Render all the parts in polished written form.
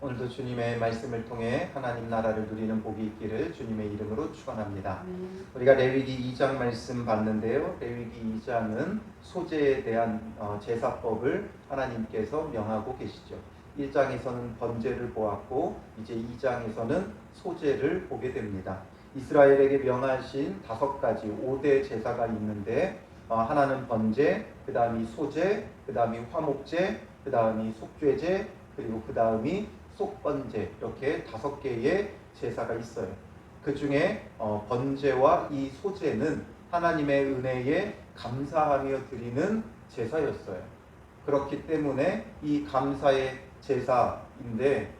오늘도 주님의 말씀을 통해 하나님 나라를 누리는 복이 있기를 주님의 이름으로 축원합니다. 우리가 레위기 2장 말씀 봤는데요. 레위기 2장은 소제에 대한 제사법을 하나님께서 명하고 계시죠. 1장에서는 번제를 보았고 이제 2장에서는 소제를 보게 됩니다. 이스라엘에게 명하신 5가지 5대 제사가 있는데 하나는 번제, 그 다음이 소제, 그 다음이 화목제, 그 다음이 속죄제, 그리고 그 다음이 속번제, 이렇게 5개의 제사가 있어요. 그 중에 번제와 이 소제는 하나님의 은혜에 감사하며 드리는 제사였어요. 그렇기 때문에 이 감사의 제사인데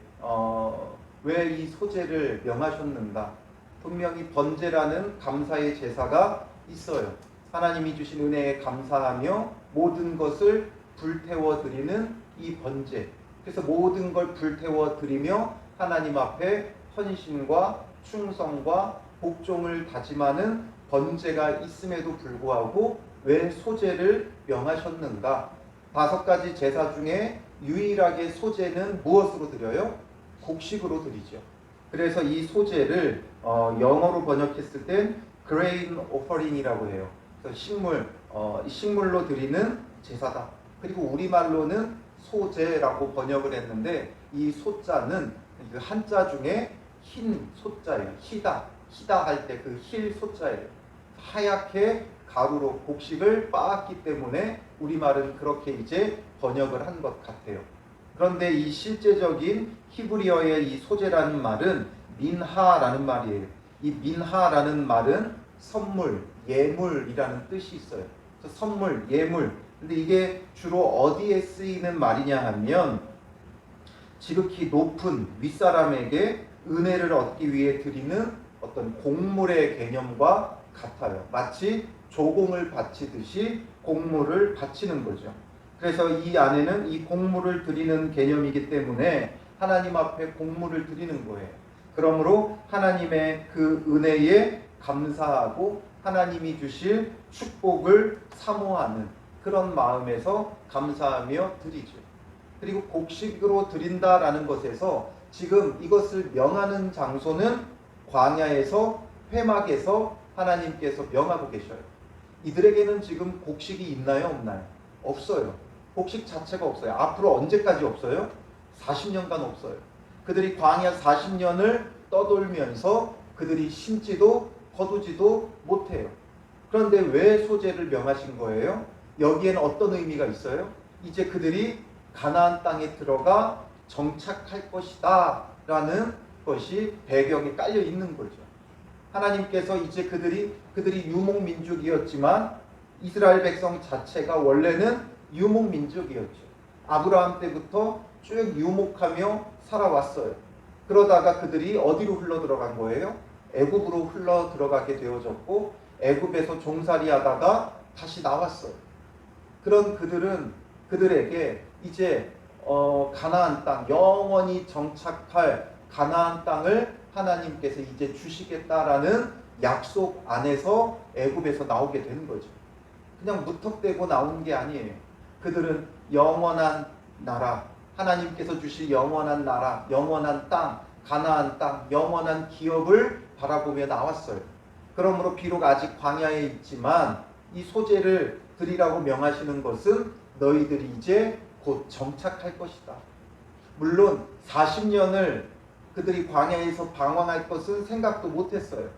왜 이 소제를 명하셨는가? 분명히 번제라는 감사의 제사가 있어요. 하나님이 주신 은혜에 감사하며 모든 것을 불태워 드리는 이 번제. 그래서 모든 걸 불태워 드리며 하나님 앞에 헌신과 충성과 복종을 다짐하는 번제가 있음에도 불구하고 왜 소제를 명하셨는가? 5가지 제사 중에 유일하게 소제는 무엇으로 드려요? 곡식으로 드리죠. 그래서 이 소제를 영어로 번역했을 땐 grain offering이라고 해요. 그래서 식물로 드리는 제사다. 그리고 우리말로는 소제라고 번역을 했는데 이 소자는 그 한자 중에 흰 소자예요. 희다 할 때 그 힐 소자예요. 하얗게 가루로 곡식을 빻았기 때문에 우리말은 그렇게 이제 번역을 한 것 같아요. 그런데 이 실제적인 히브리어의 이 소제라는 말은 민하라는 말이에요. 이 민하라는 말은 선물, 예물이라는 뜻이 있어요. 그래서 선물, 예물. 근데 이게 주로 어디에 쓰이는 말이냐 하면 지극히 높은 윗사람에게 은혜를 얻기 위해 드리는 어떤 공물의 개념과 같아요. 마치 조공을 바치듯이 공물을 바치는 거죠. 그래서 이 안에는 이 공물을 드리는 개념이기 때문에 하나님 앞에 공물을 드리는 거예요. 그러므로 하나님의 그 은혜에 감사하고 하나님이 주실 축복을 사모하는 그런 마음에서 감사하며 드리죠. 그리고 곡식으로 드린다라는 것에서 지금 이것을 명하는 장소는 광야에서 회막에서 하나님께서 명하고 계셔요. 이들에게는 지금 곡식이 있나요? 없나요? 없어요. 곡식 자체가 없어요. 앞으로 언제까지 없어요? 40년간 없어요. 그들이 광야 40년을 떠돌면서 그들이 심지도 거두지도 못해요. 그런데 왜 소제를 명하신 거예요? 여기에는 어떤 의미가 있어요? 이제 그들이 가나안 땅에 들어가 정착할 것이다 라는 것이 배경에 깔려 있는 거죠. 하나님께서 이제 그들이 유목민족이었지만 이스라엘 백성 자체가 원래는 유목민족이었죠. 아브라함 때부터 쭉 유목하며 살아왔어요. 그러다가 그들이 어디로 흘러 들어간 거예요? 애굽으로 흘러 들어가게 되어졌고 애굽에서 종살이 하다가 다시 나왔어요. 그런 그들에게 이제 가나안 땅, 영원히 정착할 가나안 땅을 하나님께서 이제 주시겠다라는 약속 안에서 애굽에서 나오게 되는 거죠. 그냥 무턱대고 나온 게 아니에요. 그들은 영원한 나라, 하나님께서 주실 영원한 나라, 영원한 땅, 가나안 땅, 영원한 기업을 바라보며 나왔어요. 그러므로 비록 아직 광야에 있지만 이 소제를 드리라고 명하시는 것은 너희들이 이제 곧 정착할 것이다. 물론 40년을 그들이 광야에서 방황할 것은 생각도 못했어요.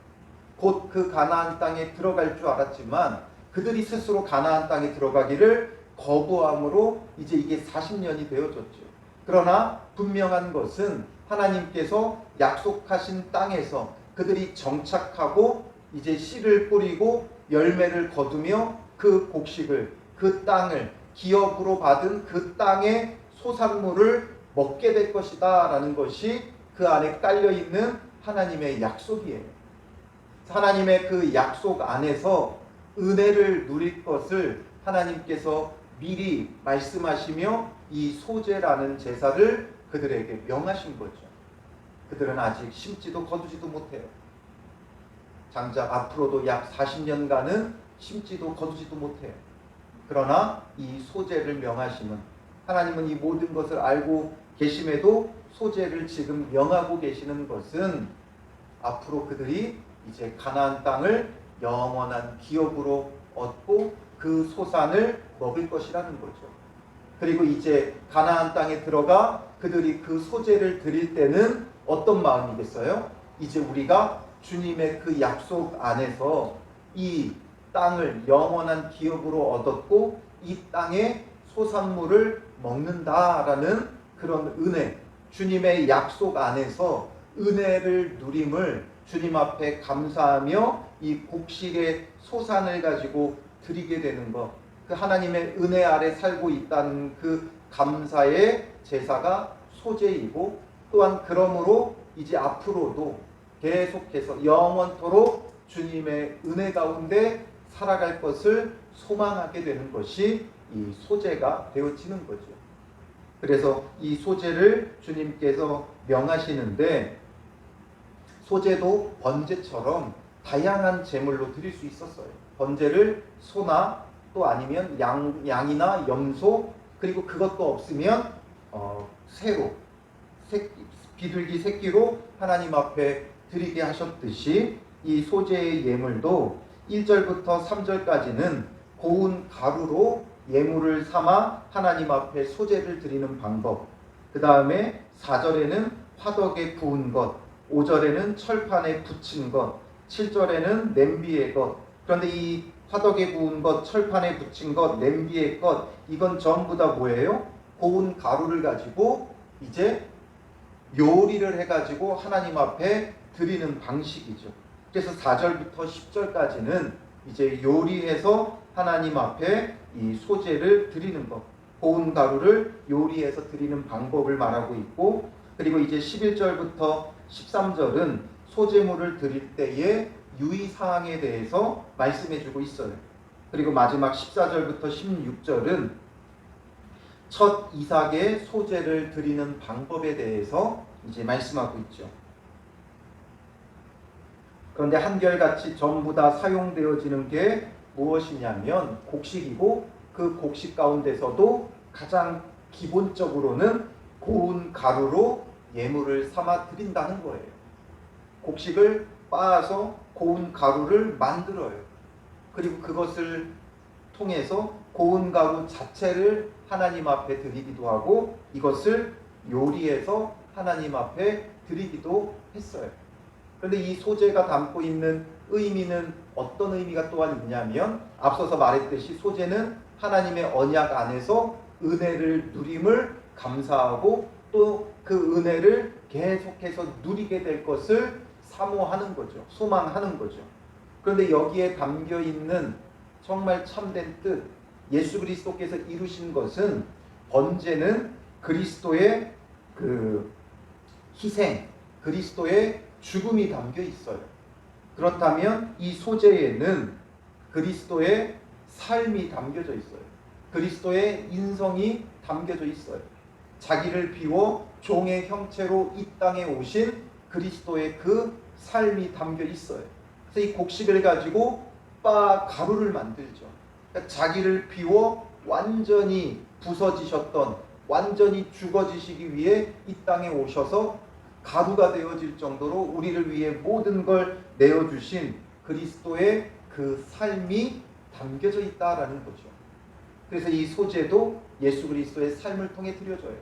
곧 그 가나안 땅에 들어갈 줄 알았지만 그들이 스스로 가나안 땅에 들어가기를 거부함으로 이제 이게 40년이 되어졌죠. 그러나 분명한 것은 하나님께서 약속하신 땅에서 그들이 정착하고 이제 씨를 뿌리고 열매를 거두며 그 곡식을, 그 땅을 기업으로 받은 그 땅의 소산물을 먹게 될 것이다 라는 것이 그 안에 깔려있는 하나님의 약속이에요. 하나님의 그 약속 안에서 은혜를 누릴 것을 하나님께서 미리 말씀하시며 이 소제라는 제사를 그들에게 명하신 거죠. 그들은 아직 심지도 거두지도 못해요. 장작 앞으로도 약 40년간은 심지도 거두지도 못해요. 그러나 이 소제를 명하심은 하나님은 이 모든 것을 알고 계심에도 소재를 지금 명하고 계시는 것은 앞으로 그들이 이제 가나안 땅을 영원한 기업으로 얻고 그 소산을 먹을 것이라는 거죠. 그리고 이제 가나안 땅에 들어가 그들이 그 소재를 드릴 때는 어떤 마음이겠어요? 이제 우리가 주님의 그 약속 안에서 이 땅을 영원한 기업으로 얻었고 이 땅의 소산물을 먹는다라는 그런 은혜, 주님의 약속 안에서 은혜를 누림을 주님 앞에 감사하며 이 곡식의 소산을 가지고 드리게 되는 것, 그 하나님의 은혜 아래 살고 있다는 그 감사의 제사가 소제이고, 또한 그러므로 이제 앞으로도 계속해서 영원토록 주님의 은혜 가운데 살아갈 것을 소망하게 되는 것이 이 소제가 되어지는 거죠. 그래서 이 소제를 주님께서 명하시는데, 소제도 번제처럼 다양한 제물로 드릴 수 있었어요. 번제를 소나 또 아니면 양이나 염소, 그리고 그것도 없으면 새로 비둘기 새끼로 하나님 앞에 드리게 하셨듯이 이 소제의 예물도 1절부터 3절까지는 고운 가루로 예물을 삼아 하나님 앞에 소제를 드리는 방법, 그 다음에 4절에는 화덕에 구운 것, 5절에는 철판에 붙인 것, 7절에는 냄비의 것. 그런데 이 화덕에 구운 것, 철판에 붙인 것, 냄비의 것, 이건 전부 다 뭐예요? 고운 가루를 가지고 이제 요리를 해가지고 하나님 앞에 드리는 방식이죠. 그래서 4절부터 10절까지는 이제 요리해서 하나님 앞에 이 소제를 드리는 것, 고운 가루를 요리해서 드리는 방법을 말하고 있고, 그리고 이제 11절부터 13절은 소제물을 드릴 때의 유의사항에 대해서 말씀해주고 있어요. 그리고 마지막 14절부터 16절은 첫 이삭의 소제를 드리는 방법에 대해서 이제 말씀하고 있죠. 그런데 한결같이 전부 다 사용되어지는 게 무엇이냐면 곡식이고, 그 곡식 가운데서도 가장 기본적으로는 고운 가루로 예물을 삼아 드린다는 거예요. 곡식을 빻아서 고운 가루를 만들어요. 그리고 그것을 통해서 고운 가루 자체를 하나님 앞에 드리기도 하고, 이것을 요리해서 하나님 앞에 드리기도 했어요. 그런데 이 소제가 담고 있는 의미는 어떤 의미가 또한 있냐면, 앞서서 말했듯이 소제는 하나님의 언약 안에서 은혜를 누림을 감사하고 또 그 은혜를 계속해서 누리게 될 것을 사모하는 거죠. 소망하는 거죠. 그런데 여기에 담겨 있는 정말 참된 뜻, 예수 그리스도께서 이루신 것은, 번제는 그리스도의 그 희생, 그리스도의 죽음이 담겨 있어요. 그렇다면 이 소제에는 그리스도의 삶이 담겨져 있어요. 그리스도의 인성이 담겨져 있어요. 자기를 비워 종의 형체로 이 땅에 오신 그리스도의 그 삶이 담겨 있어요. 그래서 이 곡식을 가지고 가루를 만들죠. 그러니까 자기를 비워 완전히 부서지셨던, 완전히 죽어지시기 위해 이 땅에 오셔서 가루가 되어질 정도로 우리를 위해 모든 걸 내어주신 그리스도의 그 삶이 담겨져 있다라는 거죠. 그래서 이 소제도 예수 그리스도의 삶을 통해 드려져요.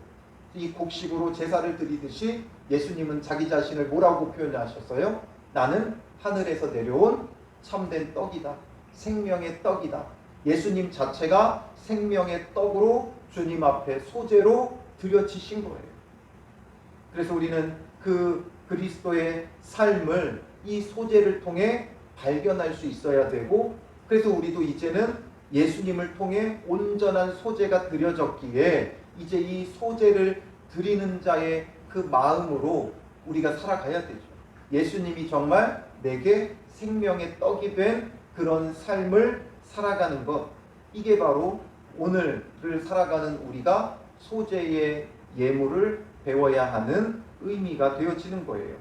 이 곡식으로 제사를 드리듯이 예수님은 자기 자신을 뭐라고 표현하셨어요? 나는 하늘에서 내려온 참된 떡이다. 생명의 떡이다. 예수님 자체가 생명의 떡으로 주님 앞에 소제로 드려지신 거예요. 그래서 우리는 그 그리스도의 삶을 이 소제를 통해 발견할 수 있어야 되고, 그래서 우리도 이제는 예수님을 통해 온전한 소제가 드려졌기에 이제 이 소제를 드리는 자의 그 마음으로 우리가 살아가야 되죠. 예수님이 정말 내게 생명의 떡이 된 그런 삶을 살아가는 것, 이게 바로 오늘을 살아가는 우리가 소제의 예물을 배워야 하는 의미가 되어지는 거예요.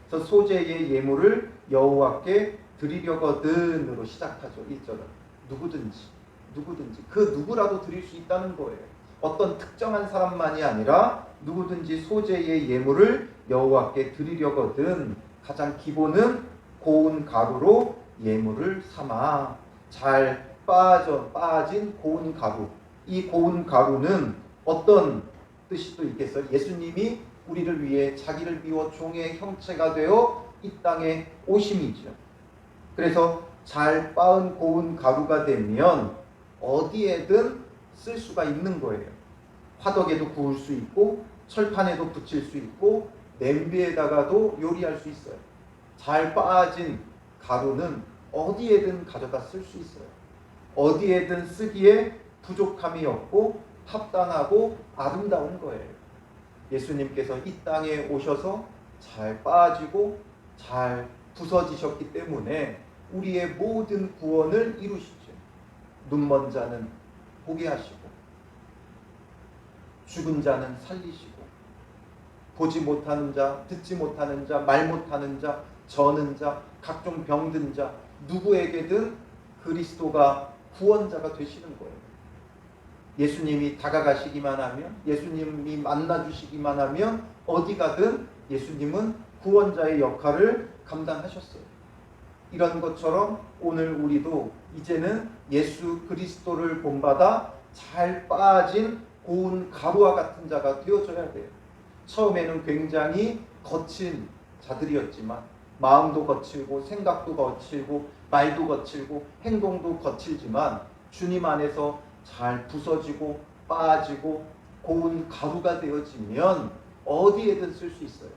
그래서 소제의 예물을 여호와께 드리려거든으로 시작하죠. 1절은 누구든지 그 누구라도 드릴 수 있다는 거예요. 어떤 특정한 사람만이 아니라 누구든지 소재의 예물을 여호와께 드리려거든 가장 기본은 고운 가루로 예물을 삼아. 잘 빠진 고운 가루. 이 고운 가루는 어떤 뜻이 또 있겠어요? 예수님이 우리를 위해 자기를 비워 종의 형체가 되어 이 땅에 오심이죠. 그래서 잘 빻은 고운 가루가 되면 어디에든 쓸 수가 있는 거예요. 화덕에도 구울 수 있고 철판에도 붙일 수 있고 냄비에다가도 요리할 수 있어요. 잘 빠진 가루는 어디에든 가져다 쓸 수 있어요. 어디에든 쓰기에 부족함이 없고 합당하고 아름다운 거예요. 예수님께서 이 땅에 오셔서 잘 빠지고 잘 부서지셨기 때문에 우리의 모든 구원을 이루시죠. 눈먼 자는 보게 하시고 죽은 자는 살리시고 보지 못하는 자, 듣지 못하는 자, 말 못하는 자, 저는 자, 각종 병든 자 누구에게든 그리스도가 구원자가 되시는 거예요. 예수님이 다가가시기만 하면, 예수님이 만나주시기만 하면 어디 가든 예수님은 구원자의 역할을 감당하셨어요. 이런 것처럼 오늘 우리도 이제는 예수 그리스도를 본받아 잘 빠진 고운 가루와 같은 자가 되어져야 돼요. 처음에는 굉장히 거친 자들이었지만 마음도 거칠고 생각도 거칠고 말도 거칠고 행동도 거칠지만 주님 안에서 잘 부서지고 빠지고 고운 가루가 되어지면 어디에든 쓸 수 있어요.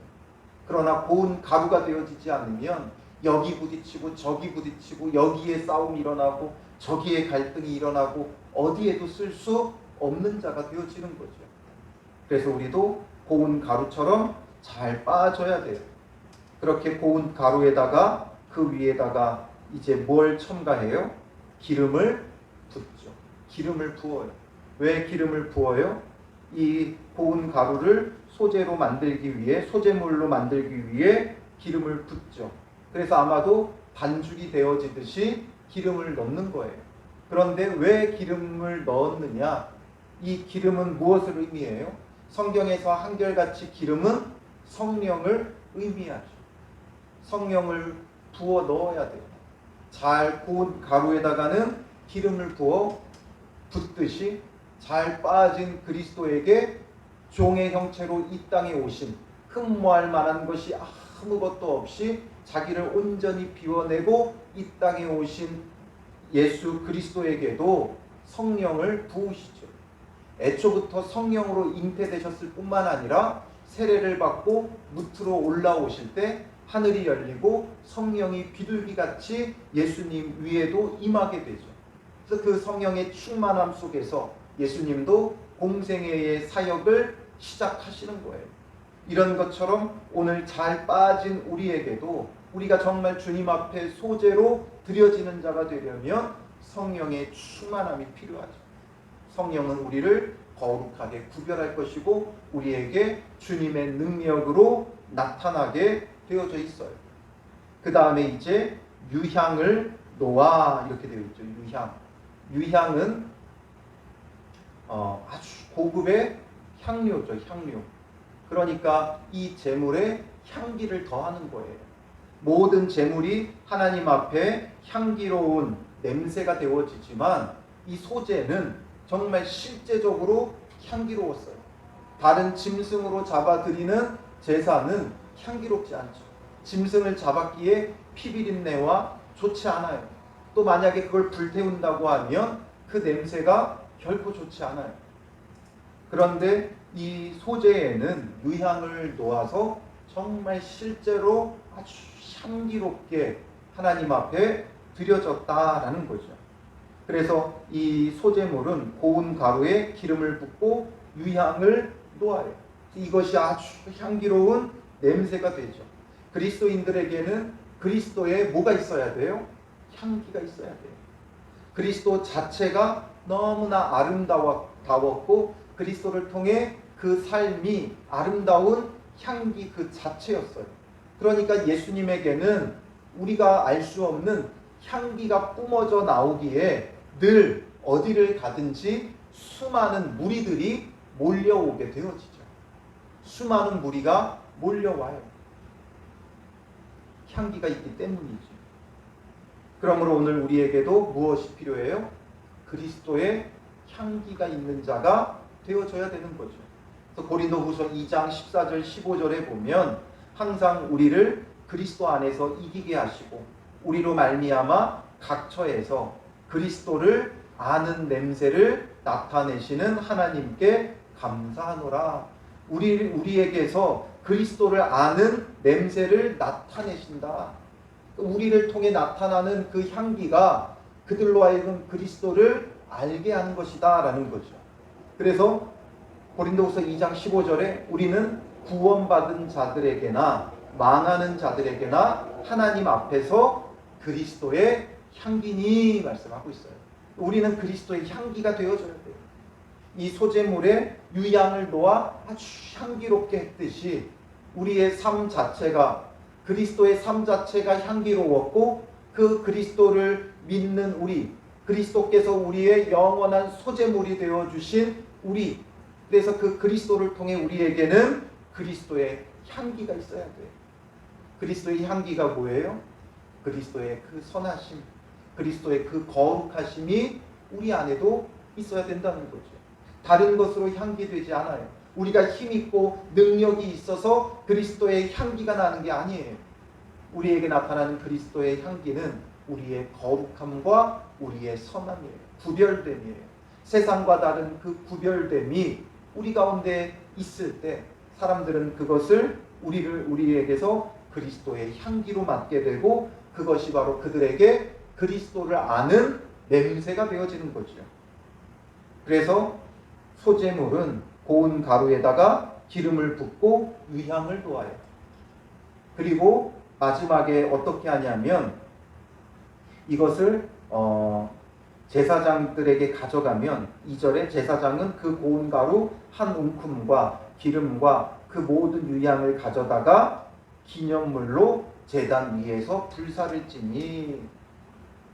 그러나 고운 가루가 되어지지 않으면 여기 부딪히고 저기 부딪히고 여기에 싸움이 일어나고 저기에 갈등이 일어나고 어디에도 쓸 수 없는 자가 되어지는 거죠. 그래서 우리도 고운 가루처럼 잘 빠져야 돼요. 그렇게 고운 가루에다가 그 위에다가 이제 뭘 첨가해요? 기름을 붓죠. 기름을 부어요. 왜 기름을 부어요? 이 고운 가루를 소재로 만들기 위해, 소재물로 만들기 위해 기름을 붓죠. 그래서 아마도 반죽이 되어지듯이 기름을 넣는 거예요. 그런데 왜 기름을 넣었느냐? 이 기름은 무엇을 의미해요? 성경에서 한결같이 기름은 성령을 의미하죠. 성령을 부어 넣어야 돼요. 잘 고운 가루에다가는 기름을 부어 붓듯이 잘 빠진 그리스도에게 종의 형체로 이 땅에 오신, 흠모할 만한 것이 아무것도 없이 자기를 온전히 비워내고 이 땅에 오신 예수 그리스도에게도 성령을 부으시죠. 애초부터 성령으로 잉태되셨을 뿐만 아니라 세례를 받고 무트로 올라오실 때 하늘이 열리고 성령이 비둘기같이 예수님 위에도 임하게 되죠. 그래서 그 성령의 충만함 속에서 예수님도 공생애의 사역을 시작하시는 거예요. 이런 것처럼 오늘 잘 빠진 우리에게도 우리가 정말 주님 앞에 소재로 드려지는 자가 되려면 성령의 충만함이 필요하죠. 성령은 우리를 거룩하게 구별할 것이고 우리에게 주님의 능력으로 나타나게 되어져 있어요. 그 다음에 이제 유향을 놓아 이렇게 되어 있죠. 유향은 아주 고급의 향료죠. 향료. 그러니까 이 제물에 향기를 더하는 거예요. 모든 제물이 하나님 앞에 향기로운 냄새가 되어지지만 이 소재는 정말 실제적으로 향기로웠어요. 다른 짐승으로 잡아드리는 제사는 향기롭지 않죠. 짐승을 잡았기에 피비린내와 좋지 않아요. 또 만약에 그걸 불태운다고 하면 그 냄새가 결코 좋지 않아요. 그런데 이 소재에는 유향을 놓아서 정말 실제로 아주 향기롭게 하나님 앞에 드려졌다라는 거죠. 그래서 이 소재물은 고운 가루에 기름을 붓고 유향을 놓아요. 이것이 아주 향기로운 냄새가 되죠. 그리스도인들에게는 그리스도에 뭐가 있어야 돼요? 향기가 있어야 돼요. 그리스도 자체가 너무나 아름다웠고 그리스도를 통해 그 삶이 아름다운 향기 그 자체였어요. 그러니까 예수님에게는 우리가 알 수 없는 향기가 뿜어져 나오기에 늘 어디를 가든지 수많은 무리들이 몰려오게 되어지죠. 수많은 무리가 몰려와요. 향기가 있기 때문이죠. 그러므로 오늘 우리에게도 무엇이 필요해요? 그리스도의 향기가 있는 자가 되어져야 되는 거죠. 그래서 고린도후서 2장 14절 15절에 보면 항상 우리를 그리스도 안에서 이기게 하시고 우리로 말미암아 각처에서 그리스도를 아는 냄새를 나타내시는 하나님께 감사하노라. 우리에게서 그리스도를 아는 냄새를 나타내신다. 우리를 통해 나타나는 그 향기가 그들로 하여금 그리스도를 알게 하는 것이다 라는 거죠. 그래서 고린도후서 2장 15절에 우리는 구원받은 자들에게나 망하는 자들에게나 하나님 앞에서 그리스도의 향기니 말씀하고 있어요. 우리는 그리스도의 향기가 되어줘야 돼요. 이 소재물에 유향을 놓아 아주 향기롭게 했듯이 우리의 삶 자체가 그리스도의 삶 자체가 향기로웠고 그 그리스도를 믿는 우리 그리스도께서 우리의 영원한 소재물이 되어주신 우리 그래서 그 그리스도를 통해 우리에게는 그리스도의 향기가 있어야 돼요. 그리스도의 향기가 뭐예요? 그리스도의 그 선하심 그리스도의 그 거룩하심이 우리 안에도 있어야 된다는 거죠. 다른 것으로 향기되지 않아요. 우리가 힘있고 능력이 있어서 그리스도의 향기가 나는 게 아니에요. 우리에게 나타나는 그리스도의 향기는 우리의 거룩함과 우리의 선함이에요. 구별됨이에요. 세상과 다른 그 구별됨이 우리 가운데 있을 때 사람들은 그것을 우리에게서 그리스도의 향기로 맡게 되고 그것이 바로 그들에게 그리스도를 아는 냄새가 되어지는 거죠. 그래서 소재물은 고운 가루에다가 기름을 붓고 유향을 놓아요. 그리고 마지막에 어떻게 하냐면 이것을 제사장들에게 가져가면 2절에 제사장은 그 고운 가루 한 움큼과 기름과 그 모든 유향을 가져다가 기념물로 제단 위에서 불사를 찌니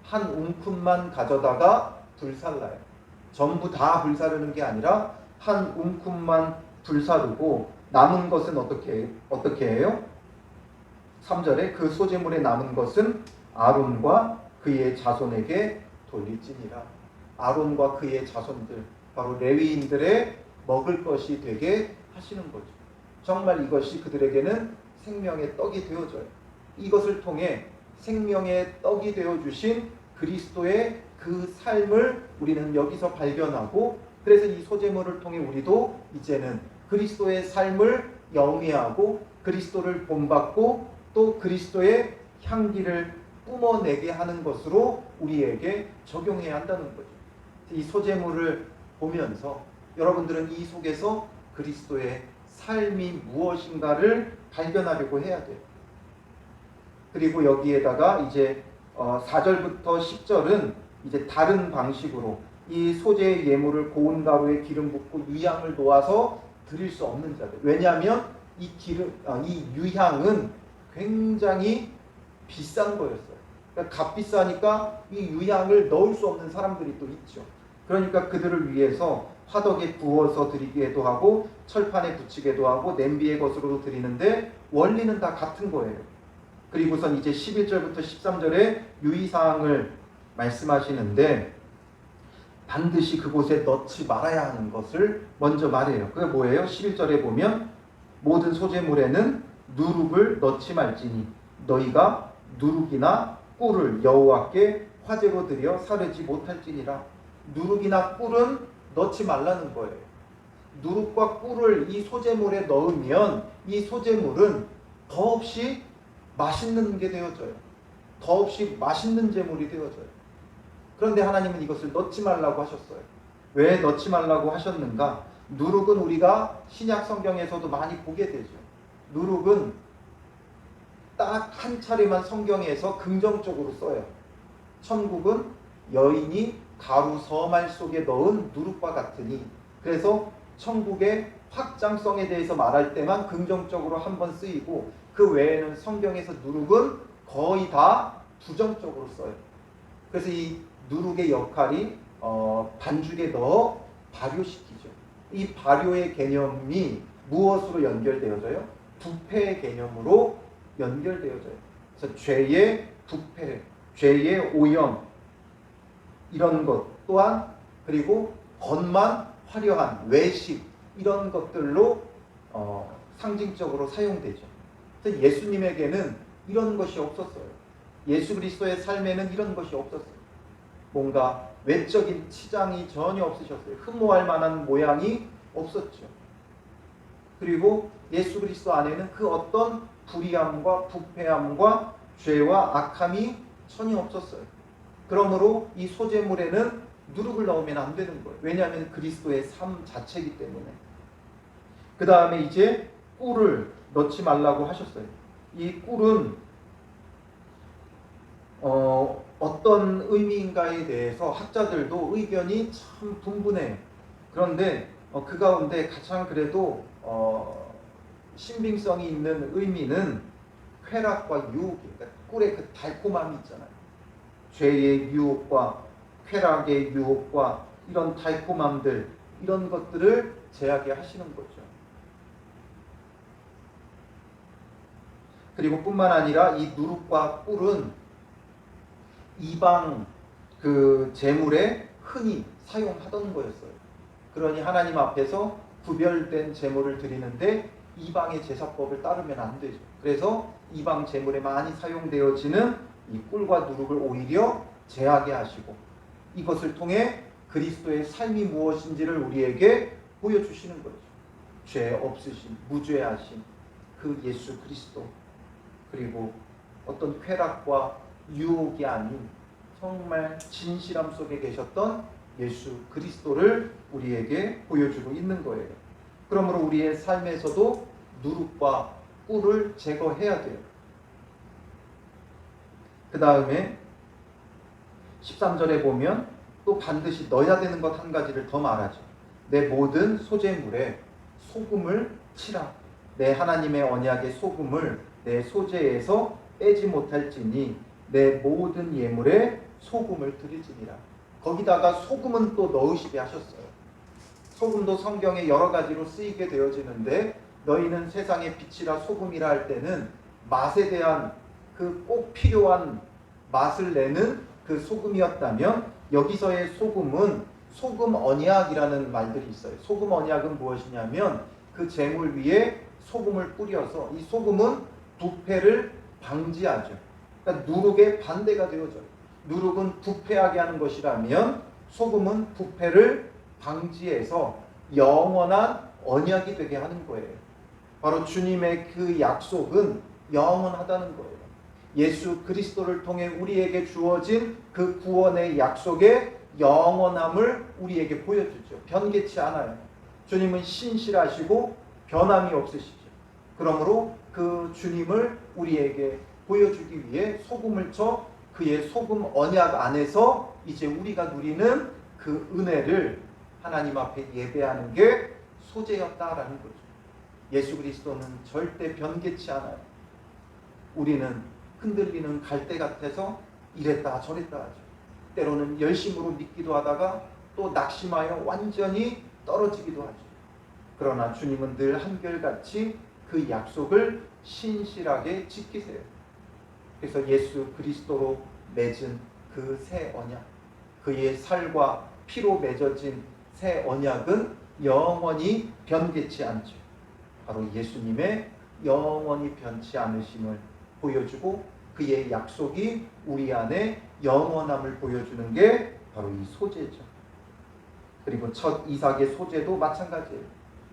한 움큼만 가져다가 불살라요. 전부 다 불사르는 게 아니라 한 움큼만 불사르고 남은 것은 어떻게 해요? 3절에 그 소재물에 남은 것은 아론과 그의 자손에게 돌릴지니라. 아론과 그의 자손들 바로 레위인들의 먹을 것이 되게 하시는 거죠. 정말 이것이 그들에게는 생명의 떡이 되어져요. 이것을 통해 생명의 떡이 되어주신 그리스도의 그 삶을 우리는 여기서 발견하고 그래서 이 소재물을 통해 우리도 이제는 그리스도의 삶을 영위하고 그리스도를 본받고 또 그리스도의 향기를 뿜어내게 하는 것으로 우리에게 적용해야 한다는 거죠. 이 소재물을 보면서 여러분들은 이 속에서 그리스도의 삶이 무엇인가를 발견하려고 해야 돼요. 그리고 여기에다가 이제 4절부터 10절은 이제 다른 방식으로 이 소재의 예물을 고운 가루에 기름 붓고 유향을 놓아서 드릴 수 없는 자들. 왜냐하면 이 유향은 굉장히 비싼 거였어요. 그러니까 값비싸니까 이 유향을 넣을 수 없는 사람들이 또 있죠. 그러니까 그들을 위해서 화덕에 구워서 드리기도 하고 철판에 붙이기도 하고 냄비의 것으로도 드리는데 원리는 다 같은 거예요. 그리고선 이제 11절부터 13절에 유의사항을 말씀하시는데 반드시 그곳에 넣지 말아야 하는 것을 먼저 말해요. 그게 뭐예요? 11절에 보면 모든 소재물에는 누룩을 넣지 말지니 너희가 누룩이나 꿀을 여호와께 화제로 드려 사르지 못할지니라. 누룩이나 꿀은 넣지 말라는 거예요. 누룩과 꿀을 이 소재물에 넣으면 이 소재물은 더없이 맛있는 게 되어져요. 더없이 맛있는 제물이 되어져요. 그런데 하나님은 이것을 넣지 말라고 하셨어요. 왜 넣지 말라고 하셨는가? 누룩은 우리가 신약 성경에서도 많이 보게 되죠. 누룩은 딱 한 차례만 성경에서 긍정적으로 써요. 천국은 여인이 가루 서말 속에 넣은 누룩과 같으니. 그래서 천국의 확장성에 대해서 말할 때만 긍정적으로 한번 쓰이고 그 외에는 성경에서 누룩은 거의 다 부정적으로 써요. 그래서 이 누룩의 역할이 반죽에 넣어 발효시키죠. 이 발효의 개념이 무엇으로 연결되어져요? 부패의 개념으로 연결되어져요. 그래서 죄의 부패, 죄의 오염 이런 것 또한 그리고 겉만 화려한 외식 이런 것들로 상징적으로 사용되죠. 그래서 예수님에게는 이런 것이 없었어요. 예수 그리스도의 삶에는 이런 것이 없었어요. 뭔가 외적인 치장이 전혀 없으셨어요. 흠모할 만한 모양이 없었죠. 그리고 예수 그리스도 안에는 그 어떤 불의함과 부패함과 죄와 악함이 전혀 없었어요. 그러므로 이 소재물에는 누룩을 넣으면 안 되는 거예요. 왜냐하면 그리스도의 삶 자체이기 때문에. 그 다음에 이제 꿀을 넣지 말라고 하셨어요. 이 꿀은 어떤 의미인가에 대해서 학자들도 의견이 참 분분해요. 그런데 그 가운데 가장 그래도 신빙성이 있는 의미는 쾌락과 유혹, 그러니까 꿀의 그 달콤함이 있잖아요. 죄의 유혹과 쾌락의 유혹과 이런 달콤함들, 이런 것들을 제하게 하시는 거죠. 그리고 뿐만 아니라 이 누룩과 꿀은 이방 그 제물에 흔히 사용하던 거였어요. 그러니 하나님 앞에서 구별된 제물을 드리는데 이방의 제사법을 따르면 안 되죠. 그래서 이방 제물에 많이 사용되어지는 이 꿀과 누룩을 오히려 제하게 하시고 이것을 통해 그리스도의 삶이 무엇인지를 우리에게 보여주시는 거죠. 죄 없으신, 무죄하신 그 예수 그리스도, 그리고 어떤 쾌락과 유혹이 아닌 정말 진실함 속에 계셨던 예수 그리스도를 우리에게 보여주고 있는 거예요. 그러므로 우리의 삶에서도 누룩과 꿀을 제거해야 돼요. 그 다음에 13절에 보면 또 반드시 넣어야 되는 것 한 가지를 더 말하죠. 내 모든 소재물에 소금을 치라. 내 하나님의 언약의 소금을 내 소재에서 빼지 못할지니 내 모든 예물에 소금을 드릴지니라. 거기다가 소금은 또 넣으시게 하셨어요. 소금도 성경에 여러 가지로 쓰이게 되어지는데 너희는 세상의 빛이라 소금이라 할 때는 맛에 대한 그 꼭 필요한 맛을 내는 그 소금이었다면 여기서의 소금은 소금 언약이라는 말들이 있어요. 소금 언약은 무엇이냐면 그 제물 위에 소금을 뿌려서 이 소금은 부패를 방지하죠. 그러니까 누룩의 반대가 되어져요. 누룩은 부패하게 하는 것이라면 소금은 부패를 방지해서 영원한 언약이 되게 하는 거예요. 바로 주님의 그 약속은 영원하다는 거예요. 예수 그리스도를 통해 우리에게 주어진 그 구원의 약속의 영원함을 우리에게 보여주죠. 변개치 않아요. 주님은 신실하시고 변함이 없으시죠. 그러므로 그 주님을 우리에게 보여주기 위해 소금을 쳐 그의 소금 언약 안에서 이제 우리가 누리는 그 은혜를 하나님 앞에 예배하는 게 소재였다라는 거죠. 예수 그리스도는 절대 변개치 않아요. 우리는 흔들리는 갈대 같아서 이랬다 저랬다 하죠. 때로는 열심으로 믿기도 하다가 또 낙심하여 완전히 떨어지기도 하죠. 그러나 주님은 늘 한결같이 그 약속을 신실하게 지키세요. 그래서 예수 그리스도로 맺은 그 새 언약, 그의 살과 피로 맺어진 새 언약은 영원히 변개치 않죠. 바로 예수님의 영원히 변치 않으심을 보여주고 그의 약속이 우리 안에 영원함을 보여주는 게 바로 이 소재죠. 그리고 첫 이삭의 소재도 마찬가지예요.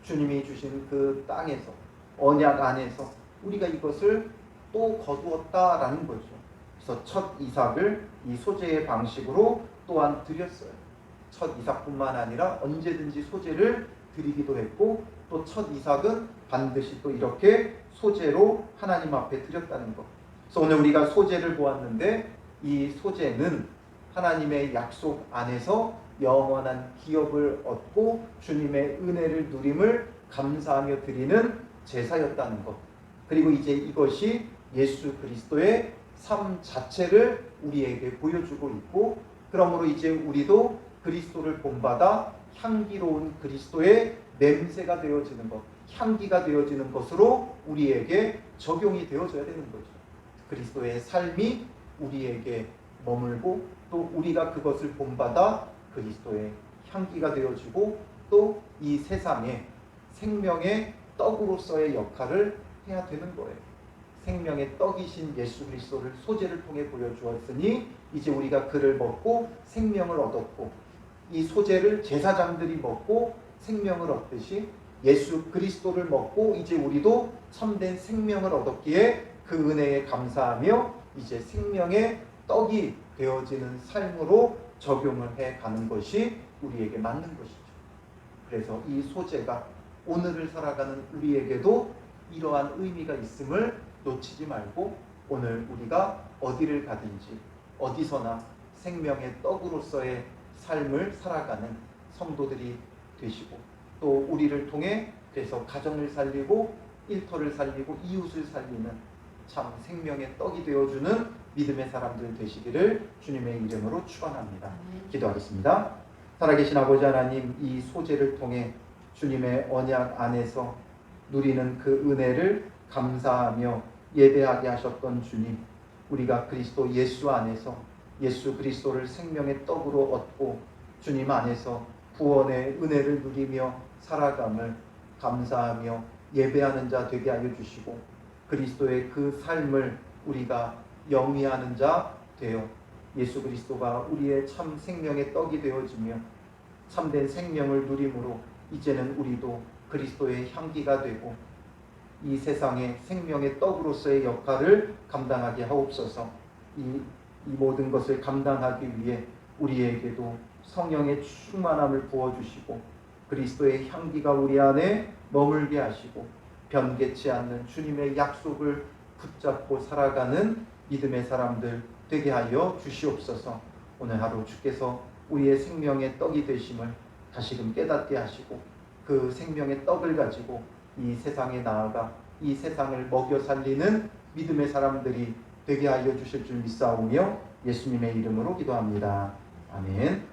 주님이 주신 그 땅에서 언약 안에서 우리가 이것을 또 거두었다라는 거죠. 그래서 첫 이삭을 이 소재의 방식으로 또한 드렸어요. 첫 이삭뿐만 아니라 언제든지 소재를 드리기도 했고 또 첫 이삭은 반드시 또 이렇게 소재로 하나님 앞에 드렸다는 것. 그래서 오늘 우리가 소재를 보았는데 이 소재는 하나님의 약속 안에서 영원한 기업을 얻고 주님의 은혜를 누림을 감사하며 드리는 제사였다는 것. 그리고 이제 이것이 예수 그리스도의 삶 자체를 우리에게 보여주고 있고 그러므로 이제 우리도 그리스도를 본받아 향기로운 그리스도의 냄새가 되어지는 것. 향기가 되어지는 것으로 우리에게 적용이 되어져야 되는 거죠. 그리스도의 삶이 우리에게 머물고 또 우리가 그것을 본받아 그리스도의 향기가 되어지고 또 이 세상에 생명의 떡으로서의 역할을 해야 되는 거예요. 생명의 떡이신 예수 그리스도를 소재를 통해 보여주었으니 이제 우리가 그를 먹고 생명을 얻었고, 이 소재를 제사장들이 먹고 생명을 얻듯이 예수 그리스도를 먹고 이제 우리도 참된 생명을 얻었기에 그 은혜에 감사하며 이제 생명의 떡이 되어지는 삶으로 적용을 해가는 것이 우리에게 맞는 것이죠. 그래서 이 소재가 오늘을 살아가는 우리에게도 이러한 의미가 있음을 놓치지 말고 오늘 우리가 어디를 가든지 어디서나 생명의 떡으로서의 삶을 살아가는 성도들이 되시고, 또 우리를 통해 그래서 가정을 살리고 일터를 살리고 이웃을 살리는 참 생명의 떡이 되어주는 믿음의 사람들 되시기를 주님의 이름으로 축원합니다. 기도하겠습니다. 살아계신 아버지 하나님, 이 소재를 통해 주님의 언약 안에서 누리는 그 은혜를 감사하며 예배하게 하셨던 주님, 우리가 그리스도 예수 안에서 예수 그리스도를 생명의 떡으로 얻고 주님 안에서 구원의 은혜를 누리며 살아감을 감사하며 예배하는 자 되게 하여 주시고, 그리스도의 그 삶을 우리가 영위하는 자 되어 예수 그리스도가 우리의 참 생명의 떡이 되어지며 참된 생명을 누림으로 이제는 우리도 그리스도의 향기가 되고 이 세상의 생명의 떡으로서의 역할을 감당하게 하옵소서. 이 모든 것을 감당하기 위해 우리에게도 성령의 충만함을 부어주시고 그리스도의 향기가 우리 안에 머물게 하시고 변개치 않는 주님의 약속을 붙잡고 살아가는 믿음의 사람들 되게 하여 주시옵소서. 오늘 하루 주께서 우리의 생명의 떡이 되심을 다시금 깨닫게 하시고 그 생명의 떡을 가지고 이 세상에 나아가 이 세상을 먹여 살리는 믿음의 사람들이 되게 하여 주실 줄 믿사오며 예수님의 이름으로 기도합니다. 아멘.